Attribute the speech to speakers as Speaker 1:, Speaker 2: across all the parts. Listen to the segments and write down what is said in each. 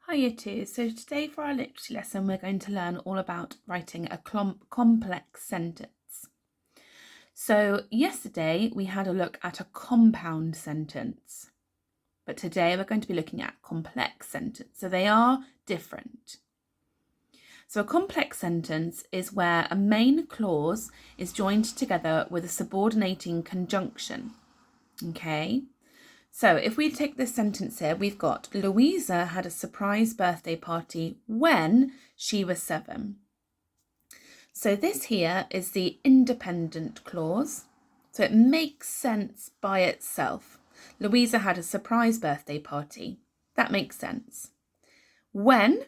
Speaker 1: Hi Year 2. So today for our literacy lesson we're going to learn all about writing a complex sentence. So yesterday we had a look at a compound sentence, but today we're going to be looking at complex sentence. So they are different. So a complex sentence is where a main clause is joined together with a subordinating conjunction. Okay? So if we take this sentence here, we've got Louisa had a surprise birthday party when she was 7. So this here is the independent clause. So it makes sense by itself. Louisa had a surprise birthday party. That makes sense. When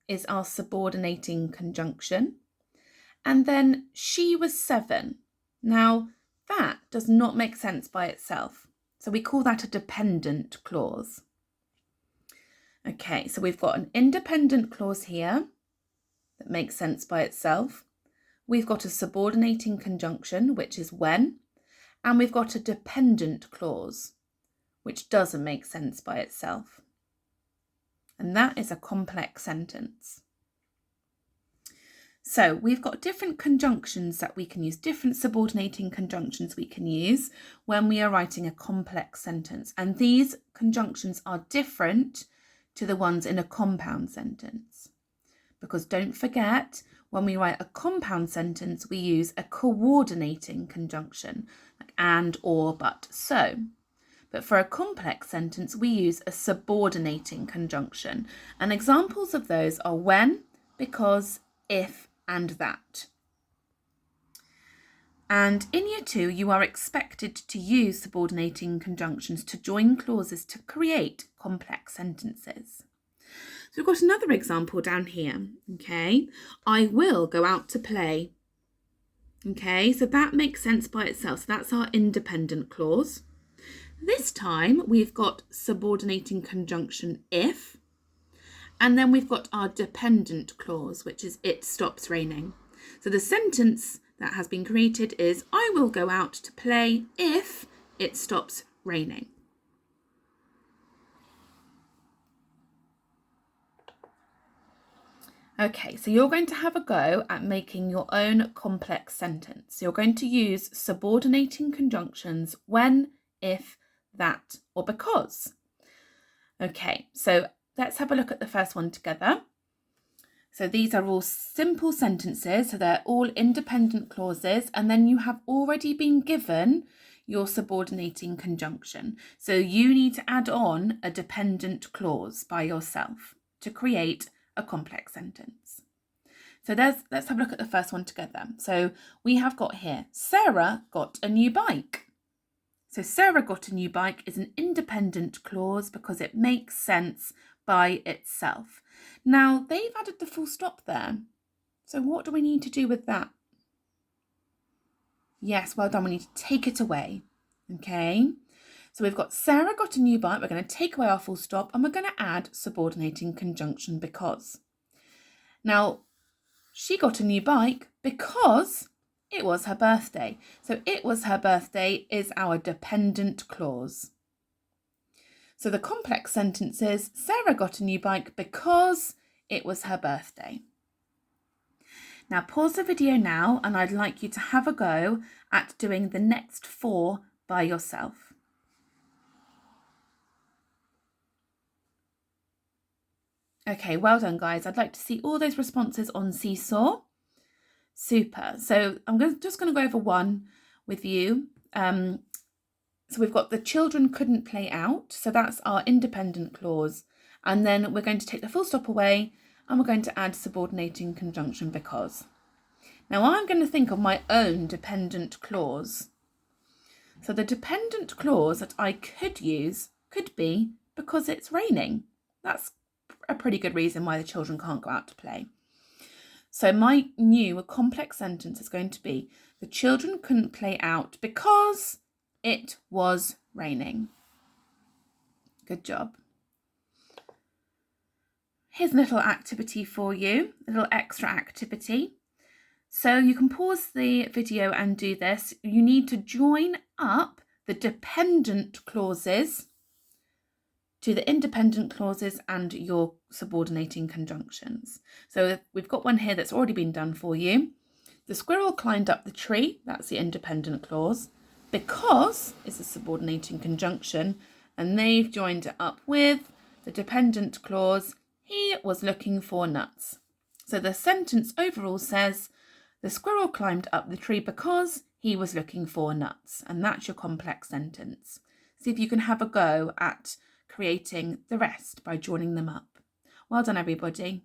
Speaker 1: is our subordinating conjunction. And then she was 7. Now that does not make sense by itself. So we call that a dependent clause. Okay, so we've got an independent clause here that makes sense by itself. We've got a subordinating conjunction, which is when, and we've got a dependent clause, which doesn't make sense by itself. And that is a complex sentence. So we've got different conjunctions that we can use, different subordinating conjunctions we can use when we are writing a complex sentence. And these conjunctions are different to the ones in a compound sentence. Because don't forget, when we write a compound sentence, we use a coordinating conjunction, like and, or, but, so. But for a complex sentence, we use a subordinating conjunction. And examples of those are when, because, if, and that. And in Year 2, you are expected to use subordinating conjunctions to join clauses to create complex sentences. So we've got another example down here, okay? I will go out to play. Okay, so that makes sense by itself. So that's our independent clause. This time we've got subordinating conjunction if, and then we've got our dependent clause, which is it stops raining. So the sentence that has been created is I will go out to play if it stops raining. Okay, so you're going to have a go at making your own complex sentence. You're going to use subordinating conjunctions when, if, that, or because. Okay, so let's have a look at the first one together. So these are all simple sentences, so they're all independent clauses, and then you have already been given your subordinating conjunction. So you need to add on a dependent clause by yourself to create a complex sentence. So let's have a look at the first one together. So we have got here, Sarah got a new bike. So Sarah got a new bike is an independent clause because it makes sense by itself. Now they've added the full stop there. So what do we need to do with that? Yes, well done. We need to take it away. Okay. So we've got Sarah got a new bike. We're going to take away our full stop and we're going to add subordinating conjunction because. Now, she got a new bike because it was her birthday. So it was her birthday is our dependent clause. So the complex sentence is Sarah got a new bike because it was her birthday. Now pause the video now and I'd like you to have a go at doing the next 4 by yourself. Okay, well done guys. I'd like to see all those responses on Seesaw. Super. So I'm just going to go over one with you. So we've got the children couldn't play out. So that's our independent clause. And then we're going to take the full stop away and we're going to add subordinating conjunction because. Now I'm going to think of my own dependent clause. So the dependent clause that I could use could be because it's raining. That's a pretty good reason why the children can't go out to play. So my new complex sentence is going to be the children couldn't play out because it was raining. Good job. Here's a little activity for you, a little extra activity. So you can pause the video and do this. You need to join up the dependent clauses to the independent clauses and your subordinating conjunctions. So we've got one here that's already been done for you. The squirrel climbed up the tree, that's the independent clause, because is a subordinating conjunction, and they've joined it up with the dependent clause, he was looking for nuts. So the sentence overall says, the squirrel climbed up the tree because he was looking for nuts, and that's your complex sentence. See if you can have a go at creating the rest by joining them up. Well done, everybody.